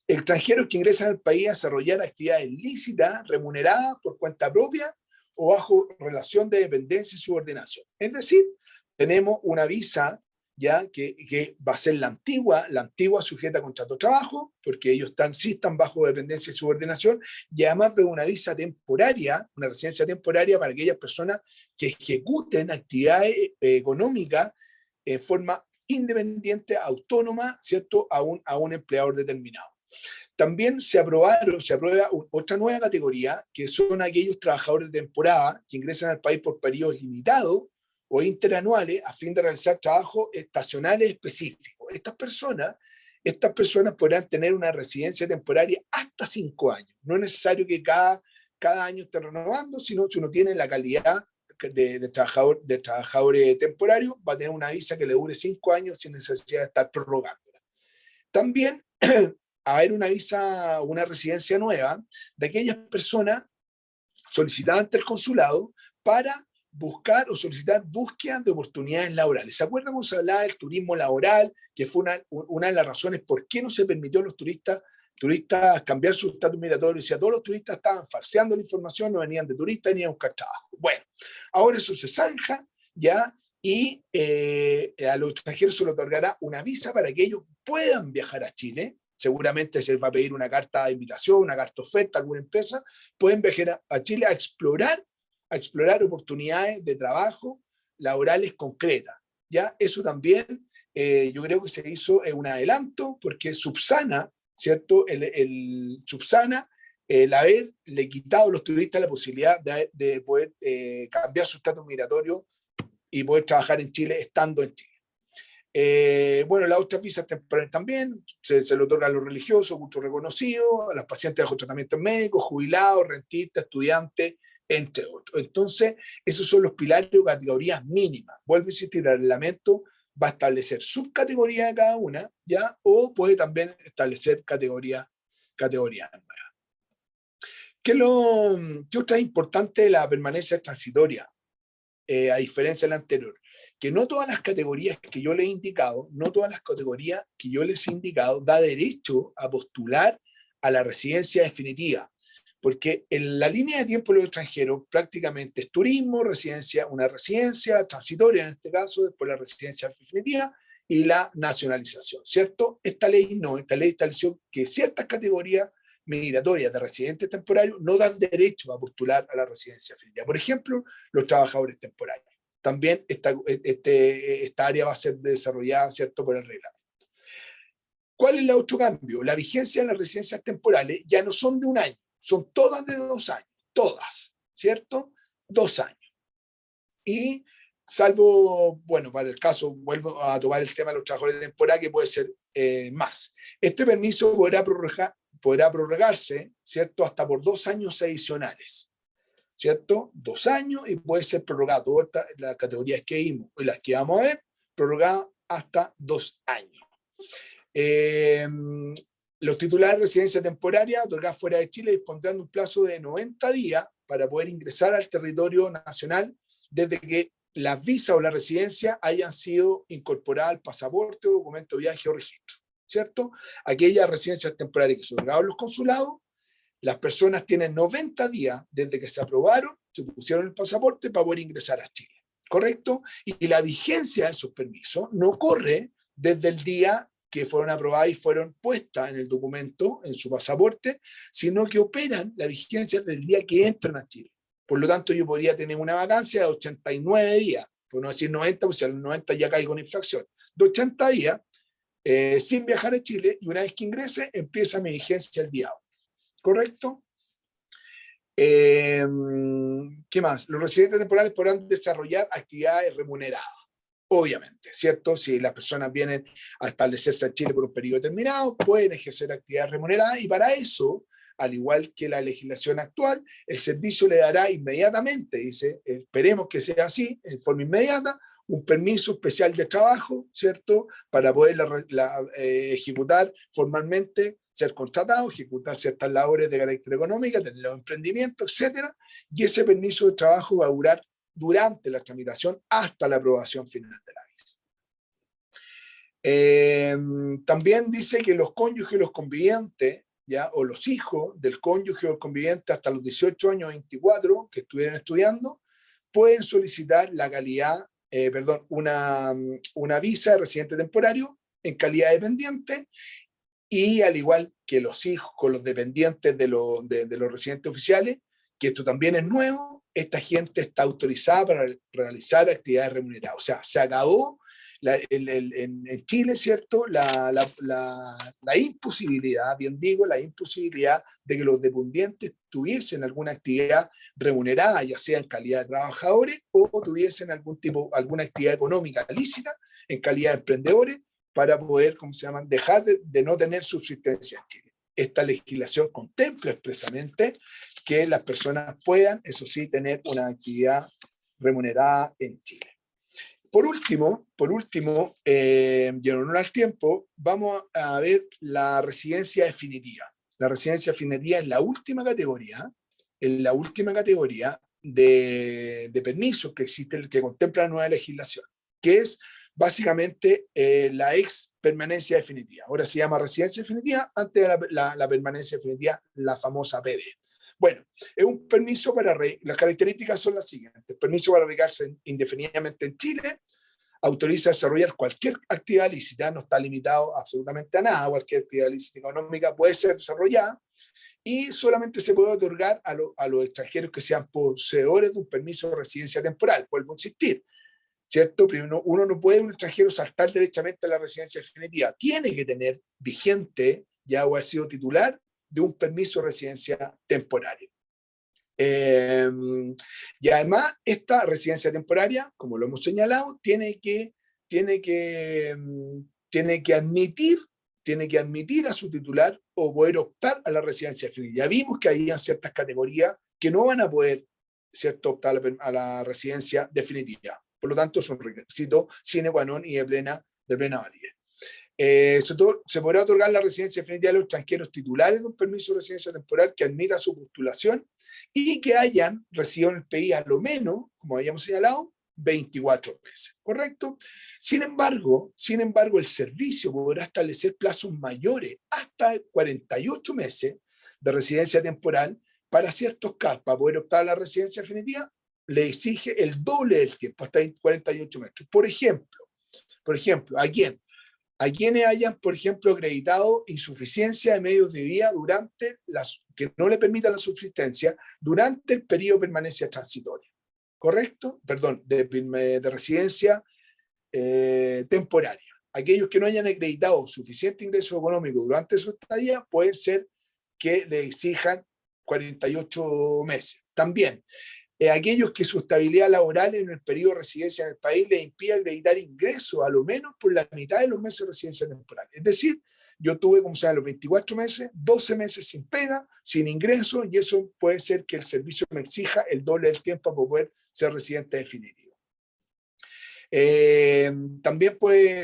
extranjeros que ingresan al país a desarrollar actividades lícitas remuneradas por cuenta propia o bajo relación de dependencia y subordinación. Es decir, tenemos una visa ya que va a ser la antigua sujeta a contrato de trabajo, porque ellos sí están bajo dependencia y subordinación, y además de una visa temporaria, una residencia temporaria para aquellas personas que ejecuten actividades económicas en forma independiente, autónoma, ¿cierto?, a un empleador determinado. También se aprueba otra nueva categoría, que son aquellos trabajadores de temporada que ingresan al país por periodos limitados o interanuales a fin de realizar trabajos estacionales específicos. Estas personas podrán tener una residencia temporaria hasta 5 años. No es necesario que cada año esté renovando, sino si uno tiene la calidad de trabajador temporario, va a tener una visa que le dure 5 años sin necesidad de estar prorrogándola. También a haber una residencia nueva de aquellas personas solicitadas ante el consulado para buscar o solicitar búsqueda de oportunidades laborales. ¿Se acuerdan cómo se hablaba del turismo laboral? Que fue una de las razones por qué no se permitió a los turistas cambiar su estatus migratorio. O sea, todos los turistas estaban falseando la información, no venían de turistas ni a buscar trabajo. Bueno, ahora eso se zanja, ¿ya? Y a los extranjeros se les otorgará una visa para que ellos puedan viajar a Chile. Seguramente se les va a pedir una carta de invitación, una carta de oferta a alguna empresa. Pueden viajar a Chile a explorar oportunidades de trabajo laborales concretas. ¿Ya? Eso también yo creo que se hizo un adelanto porque subsana, ¿cierto? Subsana el haberle quitado a los turistas la posibilidad de poder cambiar su estatus migratorio y poder trabajar en Chile estando en Chile. Bueno, las otras visas temporales también se le otorga a los religiosos, cultos reconocidos, a las pacientes bajo tratamiento médico, jubilados, rentistas, estudiantes, entre otros. Entonces, esos son los pilares o categorías mínimas. Vuelvo a insistir, el reglamento va a establecer subcategorías de cada una, ¿ya? O puede también establecer categorías nuevas. ¿Qué otra es importante de la permanencia transitoria? A diferencia de la anterior, que no todas las categorías que yo les he indicado, da derecho a postular a la residencia definitiva, porque en la línea de tiempo de los extranjeros prácticamente es turismo, una residencia transitoria en este caso, después la residencia definitiva y la nacionalización, ¿cierto? Esta ley estableció que ciertas categorías migratorias de residentes temporarios no dan derecho a postular a la residencia definitiva. Por ejemplo, los trabajadores temporarios. También esta área va a ser desarrollada, ¿cierto?, por el reglamento. ¿Cuál es el otro cambio? La vigencia de las residencias temporales ya no son de 1 año, son todas de 2 años, todas, ¿cierto? 2 años. Y salvo, bueno, para el caso, vuelvo a tomar el tema de los trabajadores de temporada, que puede ser más. Este permiso podrá prorrogarse, ¿cierto?, hasta por 2 años adicionales. ¿cierto? 2 años y puede ser prorrogado. Todas las categorías que vimos y las que vamos a ver, prorrogada hasta 2 años. Los titulares de residencia temporaria otorgadas fuera de Chile dispondrán de un plazo de 90 días para poder ingresar al territorio nacional desde que las visas o la residencia hayan sido incorporadas al pasaporte o documento de viaje o registro, ¿cierto? Aquellas residencias temporarias que se otorgaron los consulados, las personas tienen 90 días desde que se aprobaron, se pusieron el pasaporte para poder ingresar a Chile, ¿correcto? Y la vigencia de esos permisos no corre desde el día que fueron aprobadas y fueron puestas en el documento, en su pasaporte, sino que operan la vigencia desde el día que entran a Chile. Por lo tanto, yo podría tener una vacancia de 89 días, por no decir 90, pues si a los 90 ya caigo con infracción, de 80 días, sin viajar a Chile, y una vez que ingrese, empieza mi vigencia el día 1. ¿Correcto? ¿Qué más? Los residentes temporales podrán desarrollar actividades remuneradas, obviamente, ¿cierto? Si las personas vienen a establecerse en Chile por un periodo determinado, pueden ejercer actividades remuneradas y para eso, al igual que la legislación actual, el servicio le dará inmediatamente, dice, esperemos que sea así, en forma inmediata, un permiso especial de trabajo, ¿cierto? Para poder ejecutar formalmente, ser contratado, ejecutar ciertas labores de carácter económico, tener los emprendimientos, etcétera. Y ese permiso de trabajo va a durar durante la tramitación hasta la aprobación final de la visa. También dice que los cónyuges y los convivientes, ¿ya? O los hijos del cónyuge o el conviviente hasta los 18 años 24 que estuvieran estudiando, pueden solicitar la calidad, una visa de residente temporario en calidad de dependiente, y al igual que los hijos con los dependientes de los residentes oficiales, que esto también es nuevo, esta gente está autorizada para realizar actividades remuneradas. O sea, se acabó en Chile, ¿cierto? La imposibilidad, bien digo, la imposibilidad de que los dependientes tuviesen alguna actividad remunerada, ya sea en calidad de trabajadores o tuviesen alguna actividad económica lícita en calidad de emprendedores para poder, ¿cómo se llama?, dejar de no tener subsistencia en Chile. Esta legislación contempla expresamente que las personas puedan, eso sí, tener una actividad remunerada en Chile. Por último, y en honor al tiempo, vamos a ver la residencia definitiva. La residencia definitiva es la última categoría de permisos que existe, que contempla la nueva legislación, que es básicamente la ex permanencia definitiva. Ahora se llama residencia definitiva, antes de la permanencia definitiva, la famosa PD. Bueno, es un permiso las características son las siguientes: permiso para radicarse indefinidamente en Chile, autoriza a desarrollar cualquier actividad lícita, no está limitado absolutamente a nada, cualquier actividad lícita económica puede ser desarrollada, y solamente se puede otorgar a los extranjeros que sean poseedores de un permiso de residencia temporal. Vuelvo a insistir, ¿cierto? Primero, un extranjero saltar derechamente a la residencia definitiva, tiene que tener vigente ya o haber sido titular de un permiso de residencia temporaria. Y además, esta residencia temporaria, como lo hemos señalado, tiene que admitir a su titular o poder optar a la residencia definitiva. Ya vimos que había ciertas categorías que no van a poder, ¿cierto?, optar a la residencia definitiva. Por lo tanto, es un requisito sine qua non y de plena validez. Se podrá otorgar la residencia definitiva a los extranjeros titulares de un permiso de residencia temporal que admita su postulación y que hayan residido en el país a lo menos, como habíamos señalado, 24 meses, ¿correcto? Sin embargo, el servicio podrá establecer plazos mayores hasta 48 meses de residencia temporal para ciertos casos. Para poder optar a la residencia definitiva, le exige el doble del tiempo, hasta 48 meses. Por ejemplo, a quienes hayan, por ejemplo, acreditado insuficiencia de medios de vida que no le permita la subsistencia durante el periodo de permanencia transitoria, ¿correcto? Perdón, de residencia temporaria. Aquellos que no hayan acreditado suficiente ingreso económico durante su estadía, puede ser que le exijan 48 meses. También, aquellos que su estabilidad laboral en el periodo de residencia en el país les impide acreditar ingresos a lo menos por la mitad de los meses de residencia temporal. Es decir, yo tuve, como sea, los 24 meses, 12 meses sin pega, sin ingreso, y eso puede ser que el servicio me exija el doble del tiempo para poder ser residente definitivo. También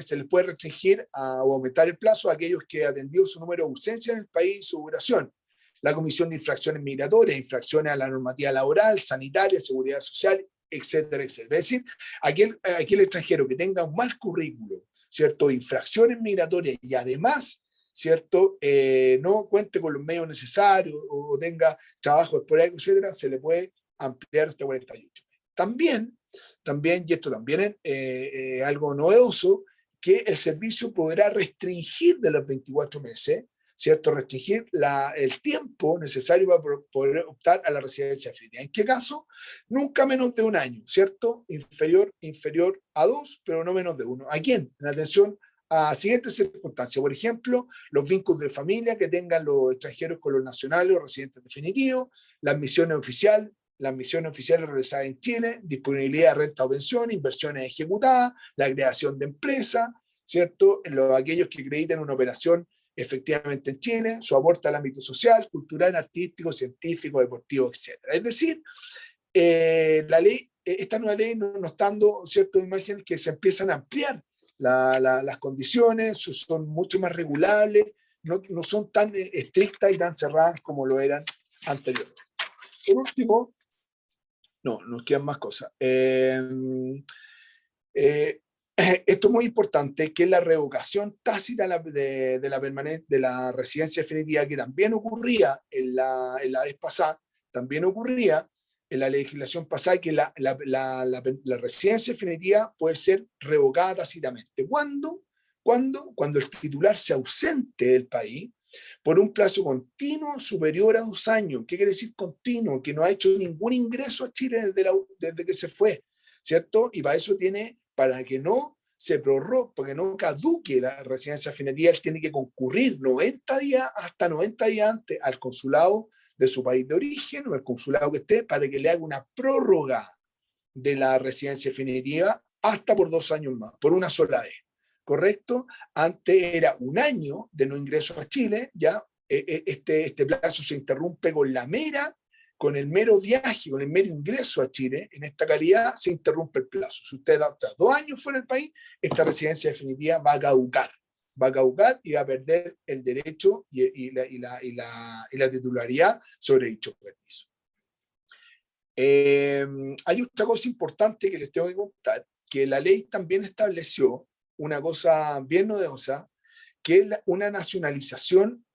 se les puede restringir o aumentar el plazo a aquellos que atendido su número de ausencia en el país y su duración. La Comisión de Infracciones Migratorias, infracciones a la normativa laboral, sanitaria, seguridad social, etcétera, etcétera. Es decir, aquel extranjero que tenga un mal currículo, ¿cierto? Infracciones migratorias y además, ¿cierto? No cuente con los medios necesarios o tenga trabajo esporádico, etcétera, se le puede ampliar hasta 48. También, y esto también es algo novedoso, que el servicio podrá restringir de los 24 meses, ¿cierto? Restringir el tiempo necesario para poder optar a la residencia definitiva. ¿En qué caso? Nunca menos de un año, ¿cierto? Inferior a 2, pero no menos de 1. ¿A quién? En atención a siguientes circunstancias. Por ejemplo, los vínculos de familia que tengan los extranjeros con los nacionales o residentes definitivos, las misiones oficiales realizadas en Chile, disponibilidad de renta o pensión, inversiones ejecutadas, la creación de empresas, ¿cierto? Aquellos que acrediten una operación efectivamente en Chile, su aporte al ámbito social, cultural, artístico, científico, deportivo, etc. Es decir, esta nueva ley nos está dando ciertas imágenes que se empiezan a ampliar las condiciones, son mucho más regulables, no son tan estrictas y tan cerradas como lo eran anteriormente. Por último, nos quedan más cosas. Esto es muy importante, que la revocación tácita de la residencia definitiva, que también ocurría en la vez pasada, también ocurría en la legislación pasada, que la residencia definitiva puede ser revocada tácitamente. ¿Cuándo? Cuando el titular se ausente del país por un plazo continuo superior a 2 años. ¿Qué quiere decir continuo? Que no ha hecho ningún ingreso a Chile desde que se fue, ¿cierto? Y para que no se prorrogue, porque no caduque la residencia definitiva, él tiene que concurrir 90 días, hasta 90 días antes al consulado de su país de origen o al consulado que esté, para que le haga una prórroga de la residencia definitiva hasta por 2 años más, por una sola vez. ¿Correcto? Antes era 1 año de no ingreso a Chile, ya este plazo se interrumpe con el mero viaje, con el mero ingreso a Chile. En esta calidad se interrumpe el plazo. Si usted da 2 años fuera del país, esta residencia definitiva va a caducar y va a perder el derecho y la titularidad sobre dicho permiso. Hay otra cosa importante que les tengo que contar, que la ley también estableció una cosa bien novedosa, que es una nacionalización,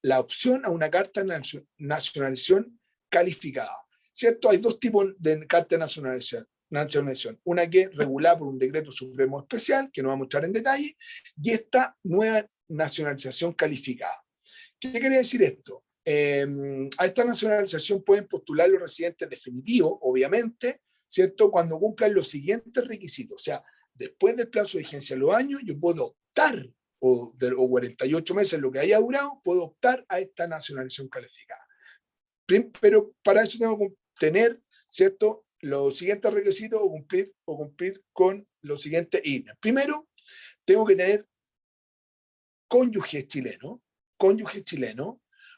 la opción a una carta de nacionalización calificada, ¿cierto? Hay 2 tipos de carta de nacionalización. Una que es regulada por un decreto supremo especial, que no vamos a mostrar en detalle, y esta nueva nacionalización calificada. ¿Qué quiere decir esto? A esta nacionalización pueden postular los residentes definitivos, obviamente, ¿cierto? Cuando cumplan los siguientes requisitos. O sea, después del plazo de vigencia de los años, yo puedo optar, o 48 meses, lo que haya durado, puedo optar a esta nacionalización calificada. Pero para eso tengo que tener, ¿cierto?, los siguientes requisitos o cumplir con los siguientes ítems. Primero, tengo que tener cónyuge chileno,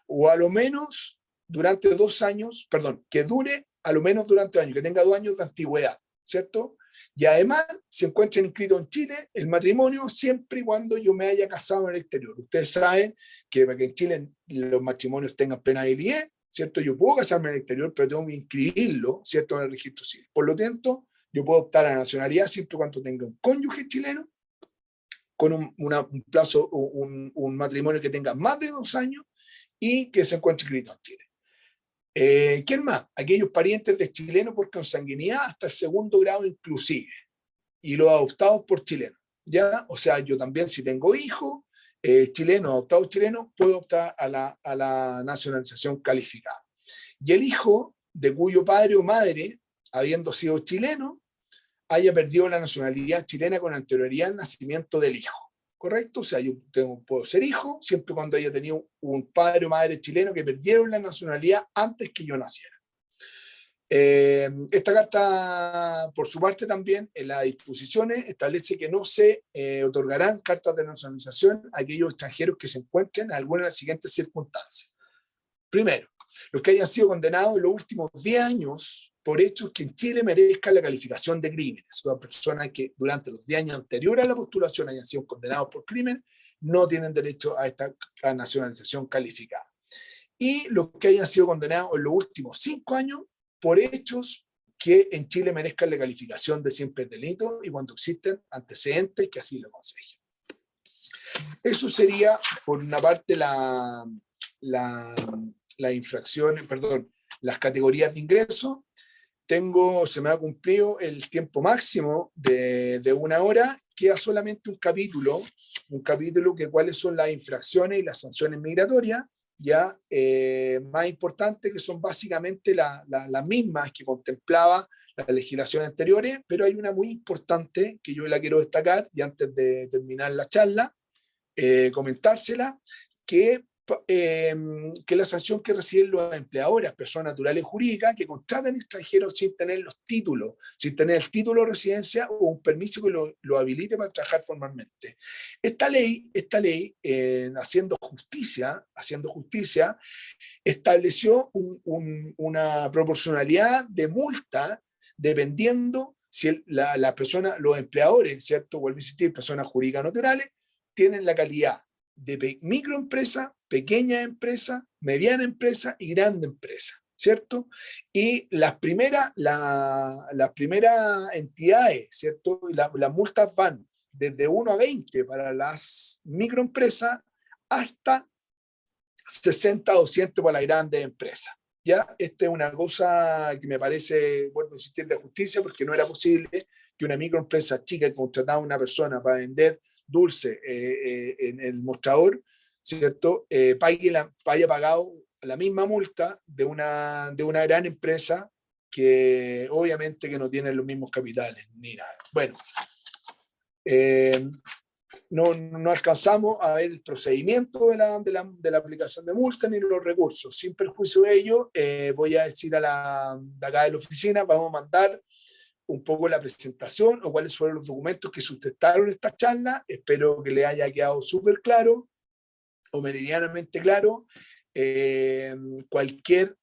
o a lo menos durante 2 años, que dure a lo menos durante 2 años, que tenga 2 años de antigüedad, ¿cierto? Y además se encuentren inscritos en Chile el matrimonio siempre y cuando yo me haya casado en el exterior. Ustedes saben que para que en Chile los matrimonios tengan plena validez, ¿cierto? Yo puedo casarme en el exterior, pero tengo que inscribirlo, ¿cierto?, en el registro civil. Por lo tanto, yo puedo optar a la nacionalidad siempre y cuando tenga un cónyuge chileno con un plazo, un matrimonio que tenga más de 2 años y que se encuentre inscrito en Chile. ¿Quién más? Aquellos parientes de chilenos por consanguinidad hasta el 2º grado inclusive, y los adoptados por chilenos, ¿ya? O sea, yo también, si tengo hijos chilenos, adoptados chilenos, puedo optar a la nacionalización calificada. Y el hijo de cuyo padre o madre, habiendo sido chileno, haya perdido la nacionalidad chilena con anterioridad al nacimiento del hijo. ¿Correcto? O sea, yo puedo ser hijo siempre cuando haya tenido un padre o madre chileno que perdieron la nacionalidad antes que yo naciera. Esta carta, por su parte, también en las disposiciones establece que no se otorgarán cartas de nacionalización a aquellos extranjeros que se encuentren en alguna de las siguientes circunstancias. Primero, los que hayan sido condenados en los últimos 10 años por hechos que en Chile merezcan la calificación de crímenes. Son personas que durante los 10 años anteriores a la postulación hayan sido condenados por crimen, no tienen derecho a esta nacionalización calificada. Y los que hayan sido condenados en los últimos 5 años por hechos que en Chile merezcan la calificación de simple delito y cuando existen antecedentes que así lo aconsejen. Eso sería, por una parte, las infracciones, perdón, las categorías de ingreso. Se me ha cumplido el tiempo máximo de 1 hora, queda solamente un capítulo que cuáles son las infracciones y las sanciones migratorias, ya más importantes, que son básicamente las mismas que contemplaba las legislaciones anteriores, pero hay una muy importante que yo la quiero destacar y antes de terminar la charla, comentársela, que la sanción que reciben los empleadores, personas naturales jurídicas, que contratan extranjeros sin tener los títulos, sin tener el título de residencia o un permiso que lo habilite para trabajar formalmente. Esta ley haciendo justicia, estableció una proporcionalidad de multa dependiendo si la persona, los empleadores, ¿cierto? Vuelvo a insistir, personas jurídicas naturales, tienen la calidad de microempresa, pequeña empresa, mediana empresa y grande empresa, ¿cierto? Y las primeras entidades, ¿cierto? Las multas van desde 1 a 20 para las microempresas hasta 60 o 200 para las grandes empresas. ¿Ya? Esta es una cosa que me parece, vuelvo a insistir, de justicia, porque no era posible que una microempresa chica que contrataba a una persona para vender dulce en el mostrador, ¿cierto? Haya pagado la misma multa de una gran empresa que obviamente que no tiene los mismos capitales ni nada. Bueno, no alcanzamos a ver el procedimiento de la aplicación de multa ni los recursos. Sin perjuicio de ello, voy a decir de acá de la oficina, vamos a mandar un poco la presentación o cuáles fueron los documentos que sustentaron esta charla. Espero que les haya quedado súper claro o meridianamente claro. Cualquier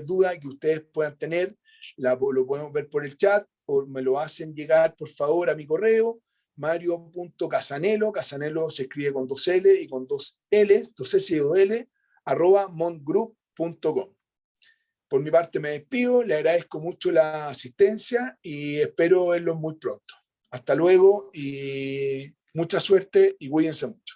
duda que ustedes puedan tener, lo podemos ver por el chat o me lo hacen llegar, por favor, a mi correo, mario.casanelo, Casanelo se escribe con 2 L y con 2 L, 2 S y 2 L, @montgroup.com. Por mi parte me despido, le agradezco mucho la asistencia y espero verlos muy pronto. Hasta luego y mucha suerte y cuídense mucho.